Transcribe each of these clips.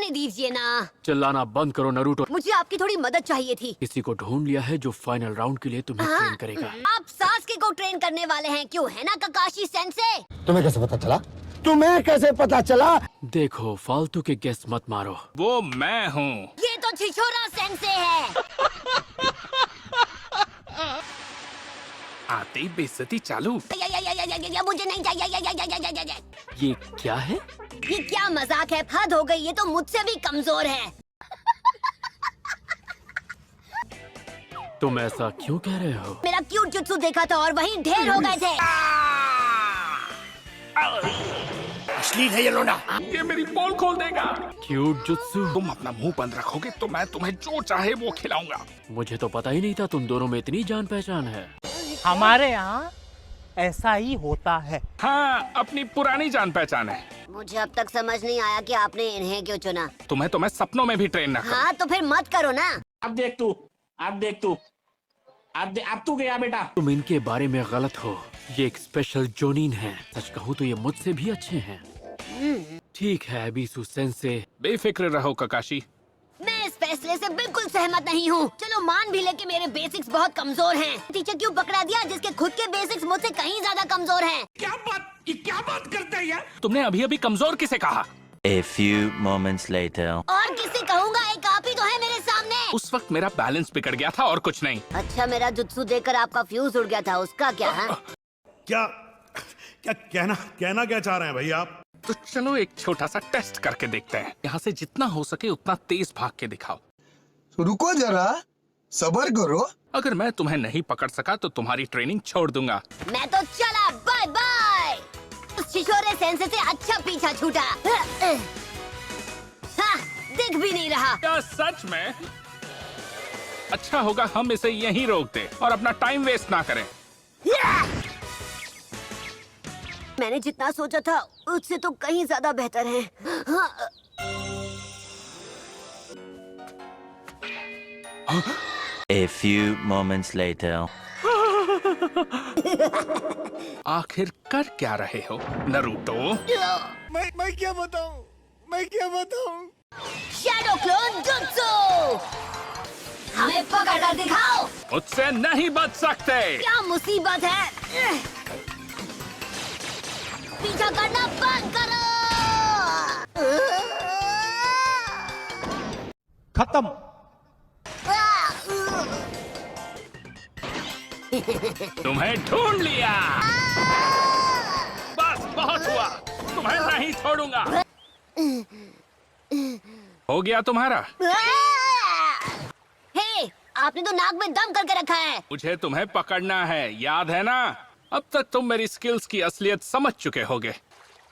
करने दीजिए ना। चिल्लाना बंद करो नरूटो। मुझे आपकी थोड़ी मदद चाहिए थी। किसी को ढूंढ लिया है जो फाइनल राउंड के लिए तुम्हें ट्रेन करेगा। आप सास्के को ट्रेन करने वाले हैं, क्यों है ना ककाशी सेंसे? तुम्हें कैसे पता चला? तुम्हें कैसे पता चला? देखो फालतू के गेस मत मारो। वो मैं हूँ। ये तो छिछोरा सेंसे है। आते ही बेइज्जती चालू। मुझे नहीं चाहिए। ये क्या है? ये क्या मजाक है? हद हो गई, ये तो मुझसे भी कमजोर है। तुम ऐसा क्यों कह रहे हो? मेरा क्यूट जुत्सु देखा था और वहीं ढेर हो गए थे। अश्लील है ये लोना। ये मेरी पोल खोल देगा। Cute jutsu? तुम अपना मुंह बंद रखोगे तो मैं तुम्हें जो चाहे वो खिलाऊंगा। मुझे तो पता ही नहीं था तुम दोनों में इतनी जान पहचान है। हमारे यहाँ ऐसा ही होता है। हाँ, अपनी पुरानी जान पहचान है। मुझे अब तक समझ नहीं आया कि आपने इन्हें क्यों चुना। तुम्हें तो मैं सपनों में भी ट्रेन न करूं। हाँ तो फिर मत करो ना। अब देख तू, अब तू गया बेटा। तुम इनके बारे में गलत हो। ये एक स्पेशल जोनीन है। सच कहूँ तो ये मुझसे भी अच्छे हैं। ठीक है बीसू सेंसे। बेफिक्र रहो ककाशी। मैं इस फैसले से बिल्कुल सहमत नहीं हूँ। चलो मान भी ले कि मेरे बेसिक्स बहुत कमजोर हैं। टीचर क्यों पकड़ा दिया जिसके खुद के बेसिक्स मुझसे कहीं ज्यादा कमजोर हैं? क्या बात करते हैं यार? तुमने अभी अभी कमजोर किसे कहा? A few moments later. और किससे कहूँगा? एक आप ही तो है मेरे सामने। उस वक्त मेरा बैलेंस बिगड़ गया था और कुछ नहीं। अच्छा, मेरा जुत्सु देखकर आपका फ्यूज उड़ गया था, उसका क्या है? क्या क्या कहना क्या चाह रहे हैं भाई आप? तो चलो एक छोटा सा टेस्ट करके देखते हैं। यहाँ से जितना हो सके उतना तेज भाग के दिखाओ। रुको जरा, सब्र करो। अगर मैं तुम्हें नहीं पकड़ सका तो तुम्हारी ट्रेनिंग छोड़ दूंगा। मैं तो चला, बाय बाय। उस छिछोरे सेंसे से अच्छा पीछा छूटा। हाँ, दिख भी नहीं रहा। क्या सच में? अच्छा होगा हम इसे यहीं रोक दें और अपना टाइम वेस्ट ना करें। मैंने जितना सोचा था उससे तो कहीं ज्यादा बेहतर है। हाँ। A few moments later. आखिर कर क्या रहे हो नरूटो? मैं क्या बताऊं? शैडो क्लोन जुत्सु, हमें पकड़ कर दिखाओ। मुझसे नहीं बच सकते। क्या मुसीबत है? पीछा करना बंद करो। खत्म। तुम्हें ढूंढ लिया। बस बहुत हुआ, तुम्हें नहीं छोड़ूंगा। हो गया तुम्हारा? हे, आपने तो नाक में दम करके रखा है। मुझे तुम्हें पकड़ना है, याद है ना? अब तक तुम मेरी स्किल्स की असलियत समझ चुके होगे।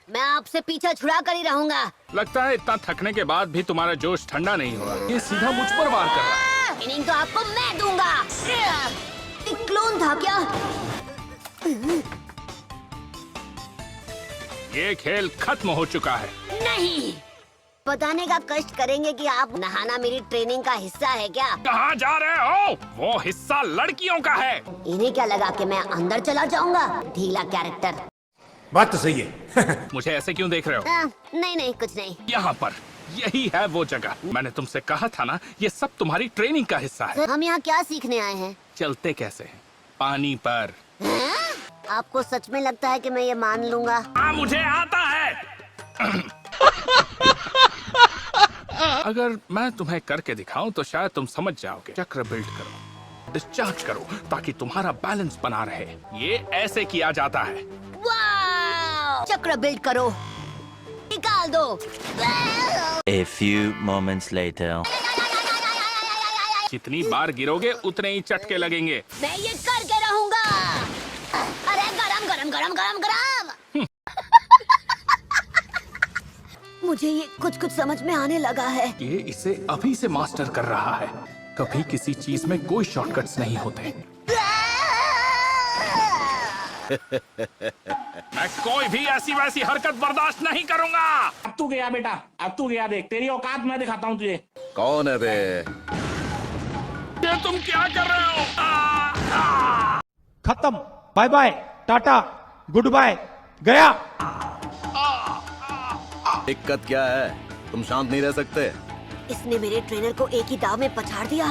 मैं आपसे पीछा छुड़ा कर ही रहूंगा। लगता है इतना थकने के बाद भी तुम्हारा जोश ठंडा नहीं हुआ। ये सीधा मुझ पर वार कर रहा है। इनिंग तो आपको मैं दूंगा। एक क्लोन था क्या? ये खेल खत्म हो चुका है। नहीं, बताने का कष्ट करेंगे कि आप नहाना मेरी ट्रेनिंग का हिस्सा है क्या? कहाँ जा रहे हो? वो हिस्सा लड़कियों का है। इन्हें क्या लगा कि मैं अंदर चला जाऊंगा? ढीला कैरेक्टर। बात तो सही है। मुझे ऐसे क्यों देख रहे हो? नहीं कुछ नहीं। यहाँ पर यही है वो जगह। मैंने तुमसे कहा था ना, ये सब तुम्हारी ट्रेनिंग का हिस्सा है। हम यहाँ क्या सीखने आए हैं? चलते कैसे हैं? पानी पर। आपको सच में लगता है कि मैं ये मान लूंगा? हाँ, मुझे आता है। अगर मैं तुम्हें करके दिखाऊं तो शायद तुम समझ जाओगे। चक्र बिल्ड करो, डिस्चार्ज करो ताकि तुम्हारा बैलेंस बना रहे। ये ऐसे किया जाता है। वाव! चक्र बिल्ड करो, निकाल दो। A few moments later. जितनी बार गिरोगे उतने ही चटके लगेंगे। मैं ये करके रहूंगा। अरे गरम गरम गरम गरम गरम। मुझे ये कुछ समझ में आने लगा है। ये इसे अभी से मास्टर कर रहा है। कभी किसी चीज में कोई शॉर्टकट्स नहीं होते। मैं कोई भी ऐसी वैसी हरकत बर्दाश्त नहीं करूंगा। अब तू गया बेटा, अब तू गया। देख तेरी औकात मैं दिखाता हूँ तुझे। कौन है बे? ये तुम क्या कर रहे हो? खत्म। बाय बाय, टाटा, गुड बाय, गया। दिक्कत क्या है? तुम शांत नहीं रह सकते। इसने मेरे ट्रेनर को एक ही दाव में पछाड़ दिया।